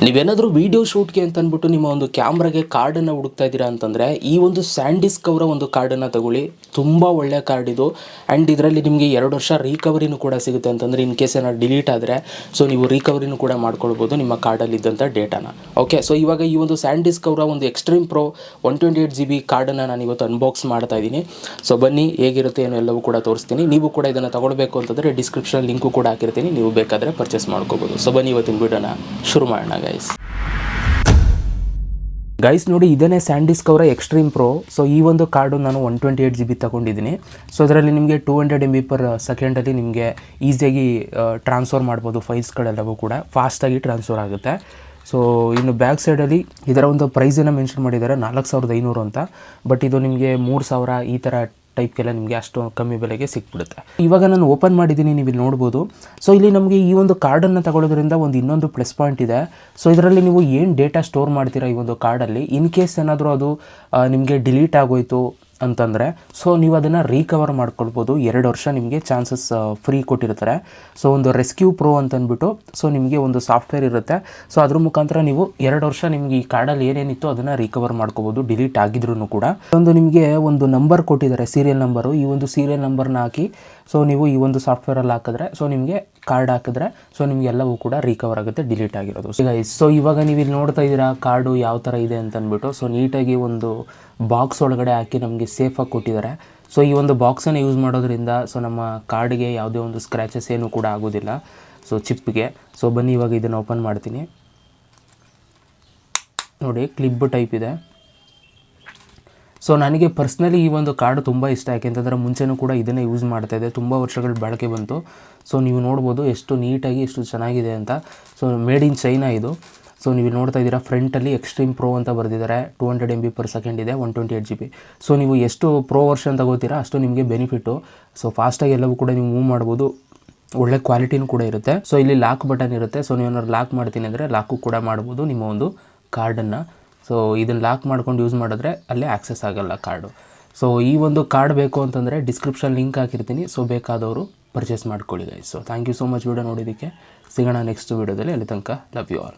ನೀವೇನಾದರೂ ವೀಡಿಯೋ ಶೂಟ್ಗೆ ಅಂತ ಅಂದ್ಬಿಟ್ಟು ನಿಮ್ಮ ಒಂದು ಕ್ಯಾಮ್ರಾಗೆ ಕಾರ್ಡನ್ನು ಹುಡುಕ್ತಾ ಇದ್ದೀರಾ ಅಂತಂದರೆ ಈ ಒಂದು ಸ್ಯಾಂಡಿಸ್ಕ್ ಅವರ ಒಂದು ಕಾರ್ಡನ್ನು ತಗೊಳ್ಳಿ. ತುಂಬ ಒಳ್ಳೆಯ ಕಾರ್ಡ್ ಇದು. ಆ್ಯಂಡ್ ಇದರಲ್ಲಿ ನಿಮಗೆ 2 ವರ್ಷ ರಿಕವರಿನೂ ಕೂಡ ಸಿಗುತ್ತೆ. ಅಂತಂದರೆ ಇನ್ ಕೇಸ್ ಏನಾದ್ರು ಡಿಲೀಟ್ ಆದರೆ ಸೊ ನೀವು ರಿಕವರಿನೂ ಕೂಡ ಮಾಡ್ಕೊಳ್ಬೋದು ನಿಮ್ಮ ಕಾರ್ಡಲ್ಲಿದ್ದಂಥ ಡೇಟಾನ. ಓಕೆ, ಸೊ ಇವಾಗ ಈ ಒಂದು ಸ್ಯಾಂಡಿಸ್ಕ್ ಅವರ ಒಂದು ಎಕ್ಸ್ಟ್ರೀಮ್ ಪ್ರೋ 128 GB ಕಾರ್ಡನ್ನು ನಾನು ಇವತ್ತು ಅನ್ಬಾಕ್ಸ್ ಮಾಡ್ತಾ ಇದ್ದೀನಿ. ಸೊ ಬನ್ನಿ, ಹೇಗಿರುತ್ತೆ ಏನೋ ಎಲ್ಲವೂ ಕೂಡ ತೋರಿಸ್ತೀನಿ. ನೀವು ಕೂಡ ಇದನ್ನು ತಗೊಳ್ಬೇಕು ಅಂತಂದರೆ ಡಿಸ್ಕ್ರಿಪ್ಷನ್ ಲಿಂಕು ಕೂಡ ಹಾಕಿರ್ತೀನಿ, ನೀವು ಬೇಕಾದರೆ ಪರ್ಚೇಸ್ ಮಾಡ್ಕೋಬೋದು. ಸೊ ಬನ್ನಿ ಇವತ್ತಿನ ವಿಡಿಯೋನ ಶುರು ಮಾಡೋಣ ಗೈಸ್. ನೋಡಿ, ಇದನ್ನೇ ಸ್ಯಾಂಡಿಸ್ಕ್ ಅವರ ಎಕ್ಸ್ಟ್ರೀಮ್ ಪ್ರೋ. ಸೊ ಈ ಒಂದು ಕಾರ್ಡು ನಾನು 128 GB ತಗೊಂಡಿದ್ದೀನಿ. ಸೊ ಅದರಲ್ಲಿ ನಿಮಗೆ 200 MB per ಸೆಕೆಂಡಲ್ಲಿ ನಿಮಗೆ ಈಸಿಯಾಗಿ ಟ್ರಾನ್ಸ್ಫರ್ ಮಾಡ್ಬೋದು. ಫೈಲ್ಸ್ಗಳೆಲ್ಲವೂ ಕೂಡ ಫಾಸ್ಟಾಗಿ ಟ್ರಾನ್ಸ್ಫರ್ ಆಗುತ್ತೆ. ಸೊ ಇನ್ನು ಬ್ಯಾಕ್ ಸೈಡಲ್ಲಿ ಇದರ ಒಂದು ಪ್ರೈಸನ್ನು ಮೆನ್ಷನ್ ಮಾಡಿದ್ದಾರೆ 4500 ಅಂತ. ಬಟ್ ಇದು ನಿಮಗೆ 3000 ಈ ಥರ ಟೈಪ್ಗೆಲ್ಲ ನಿಮಗೆ ಅಷ್ಟು ಕಮ್ಮಿ ಬೆಲೆಗೆ ಸಿಕ್ಬಿಡುತ್ತೆ. ಇವಾಗ ನಾನು ಓಪನ್ ಮಾಡಿದ್ದೀನಿ, ನೀವು ಇಲ್ಲಿ ನೋಡ್ಬೋದು. ಸೊ ಇಲ್ಲಿ ನಮಗೆ ಈ ಒಂದು ಕಾರ್ಡನ್ನು ತಗೊಳ್ಳೋದ್ರಿಂದ ಇನ್ನೊಂದು ಪ್ಲಸ್ ಪಾಯಿಂಟ್ ಇದೆ. ಸೊ ಇದರಲ್ಲಿ ನೀವು ಏನು ಡೇಟಾ ಸ್ಟೋರ್ ಮಾಡ್ತೀರಾ ಈ ಒಂದು ಕಾರ್ಡಲ್ಲಿ, ಇನ್ ಕೇಸ್ ಏನಾದರೂ ಅದು ನಿಮಗೆ ಡಿಲೀಟ್ ಆಗೋಯ್ತು ಅಂತಂದರೆ ಸೊ ನೀವು ಅದನ್ನು ರೀಕವರ್ ಮಾಡ್ಕೊಳ್ಬೋದು. 2 ವರ್ಷ ನಿಮಗೆ ಚಾನ್ಸಸ್ ಫ್ರೀ ಕೊಟ್ಟಿರ್ತಾರೆ. ಸೊ ಒಂದು ರೆಸ್ಕ್ಯೂ ಪ್ರೋ ಅಂತಂದ್ಬಿಟ್ಟು ಸೊ ನಿಮಗೆ ಒಂದು ಸಾಫ್ಟ್ವೇರ್ ಇರುತ್ತೆ. ಸೊ ಅದ್ರ ಮುಖಾಂತರ ನೀವು 2 ವರ್ಷ ನಿಮಗೆ ಈ ಕಾರ್ಡಲ್ಲಿ ಏನೇನಿತ್ತು ಅದನ್ನು ರಿಕವರ್ ಮಾಡ್ಕೋಬೋದು, ಡಿಲೀಟ್ ಆಗಿದ್ರೂ ಕೂಡ. ನಿಮಗೆ ಒಂದು ನಂಬರ್ ಕೊಟ್ಟಿದ್ದಾರೆ, ಸೀರಿಯಲ್ ನಂಬರು. ಈ ಒಂದು ಸೀರಿಯಲ್ ನಂಬರ್ನ ಹಾಕಿ ಸೊ ನೀವು ಈ ಒಂದು ಸಾಫ್ಟ್ವೇರಲ್ಲಿ ಹಾಕಿದ್ರೆ ಸೊ ನಿಮಗೆ ಕಾರ್ಡ್ ಹಾಕಿದ್ರೆ ಸೊ ನಿಮಗೆ ಎಲ್ಲವೂ ಕೂಡ ರಿಕವರ್ ಆಗುತ್ತೆ, ಡಿಲೀಟ್ ಆಗಿರೋದು. ಸೊ ಇವಾಗ ನೀವು ಇಲ್ಲಿ ನೋಡ್ತಾ ಇದ್ದೀರಾ ಕಾರ್ಡು ಯಾವ ಥರ ಇದೆ ಅಂತಂದ್ಬಿಟ್ಟು. ಸೊ ನೀಟಾಗಿ ಒಂದು ಬಾಕ್ಸ್ ಒಳಗಡೆ ಹಾಕಿ ನಮಗೆ ಸೇಫಾಗಿ ಕೊಟ್ಟಿದ್ದಾರೆ. ಸೊ ಈ ಒಂದು ಬಾಕ್ಸನ್ನು ಯೂಸ್ ಮಾಡೋದ್ರಿಂದ ಸೊ ನಮ್ಮ ಕಾರ್ಡ್ಗೆ ಯಾವುದೇ ಒಂದು ಸ್ಕ್ರ್ಯಾಚಸ್ ಏನೂ ಕೂಡ ಆಗೋದಿಲ್ಲ, ಸೊ ಚಿಪ್ಗೆ. ಸೊ ಬನ್ನಿ ಇವಾಗ ಇದನ್ನು ಓಪನ್ ಮಾಡ್ತೀನಿ. ನೋಡಿ, ಕ್ಲಿಪ್ ಟೈಪ್ ಇದೆ. ಸೊ ನನಗೆ ಪರ್ಸ್ನಲಿ ಈ ಒಂದು ಕಾರ್ಡ್ ತುಂಬ ಇಷ್ಟ. ಯಾಕೆಂತಂದರೆ ಮುಂಚೆನೂ ಕೂಡ ಇದನ್ನೇ ಯೂಸ್ ಮಾಡ್ತಾಯಿದ್ದೆ, ತುಂಬ ವರ್ಷಗಳ ಬಾಳಿಕೆ ಬಂತು. ಸೊ ನೀವು ನೋಡ್ಬೋದು ಎಷ್ಟು ನೀಟಾಗಿ ಎಷ್ಟು ಚೆನ್ನಾಗಿದೆ ಅಂತ. ಸೊ ಮೇಡ್ ಇನ್ ಚೈನಾ ಇದು. ಸೊ ನೀವು ನೋಡ್ತಾ ಇದ್ದೀರಾ, ಫ್ರಂಟಲ್ಲಿ ಎಕ್ಸ್ಟ್ರೀಮ್ ಪ್ರೋ ಅಂತ ಬರೆದಿದ್ದಾರೆ. 200 MB per ಸೆಕೆಂಡ್ ಇದೆ, 128 GB. ಸೊ ನೀವು ಎಷ್ಟು ಪ್ರೋ ವರ್ಷನ್ ತಗೋತೀರಾ ಅಷ್ಟು ನಿಮಗೆ ಬೆನಿಫಿಟ್ಟು. ಸೊ ಫಾಸ್ಟಾಗಿ ಎಲ್ಲವೂ ಕೂಡ ನೀವು ಮೂವ್ ಮಾಡ್ಬೋದು, ಒಳ್ಳೆ ಕ್ವಾಲಿಟಿನೂ ಕೂಡ ಇರುತ್ತೆ. ಸೊ ಇಲ್ಲಿ ಲಾಕ್ ಬಟನ್ ಇರುತ್ತೆ. ಸೊ ನೀವು ಏನಾದ್ರು ಲಾಕ್ ಮಾಡ್ತೀನಿ ಅಂದರೆ ಲಾಕು ಕೂಡ ಮಾಡ್ಬೋದು ನಿಮ್ಮ ಒಂದು ಕಾರ್ಡನ್ನು. ಸೊ ಇದನ್ನು ಲಾಕ್ ಮಾಡ್ಕೊಂಡು ಯೂಸ್ ಮಾಡಿದ್ರೆ ಅಲ್ಲೇ ಆಕ್ಸೆಸ್ ಆಗೋಲ್ಲ ಕಾರ್ಡು. ಸೊ ಈ ಒಂದು ಕಾರ್ಡ್ ಬೇಕು ಅಂತಂದರೆ ಡಿಸ್ಕ್ರಿಪ್ಷನ್ ಲಿಂಕ್ ಹಾಕಿರ್ತೀನಿ. ಸೊ ಬೇಕಾದವರು ಪರ್ಚೇಸ್ ಮಾಡ್ಕೊಳ್ಳಿ guys. So thank you so much video ನೋಡಿದ್ದಕ್ಕೆ. ಸಿಗೋಣ ನೆಕ್ಸ್ಟ್ ವೀಡಿಯೋದಲ್ಲಿ. ಅಲ್ಲಿ ತನಕ ಲವ್ ಯು ಆಲ್.